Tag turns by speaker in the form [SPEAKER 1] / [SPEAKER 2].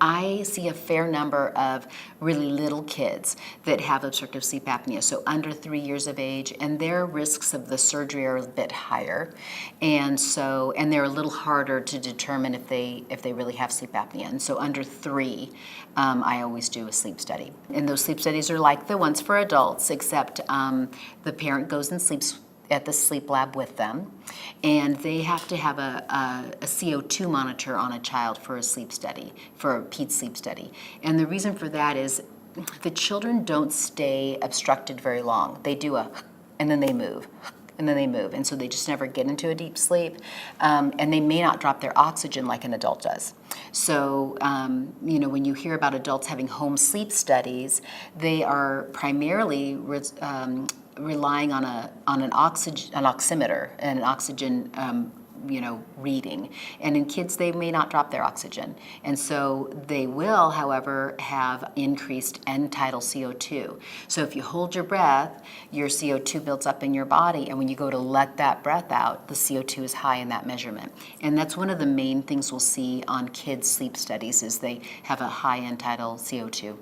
[SPEAKER 1] I see a fair number of really little kids that have obstructive sleep apnea, so under 3 years of age, and their risks of the surgery are a bit higher, and they're a little harder to determine if they really have sleep apnea. And so under 3, I always do a sleep study. And those sleep studies are like the ones for adults, except the parent goes and sleeps at the sleep lab with them, and they have to have a CO2 monitor on a child for a sleep study, for a ped sleep study. And the reason for that is the children don't stay obstructed very long. They do and then they move, and then they move, and so they just never get into a deep sleep, and they may not drop their oxygen like an adult does. So, when you hear about adults having home sleep studies, they are primarily relying on an oximeter and an oxygen reading. And in kids, they may not drop their oxygen. And so they will, however, have increased end tidal CO2. So if you hold your breath, your CO2 builds up in your body, and when you go to let that breath out, the CO2 is high in that measurement. And that's one of the main things we'll see on kids' sleep studies is they have a high end tidal CO2.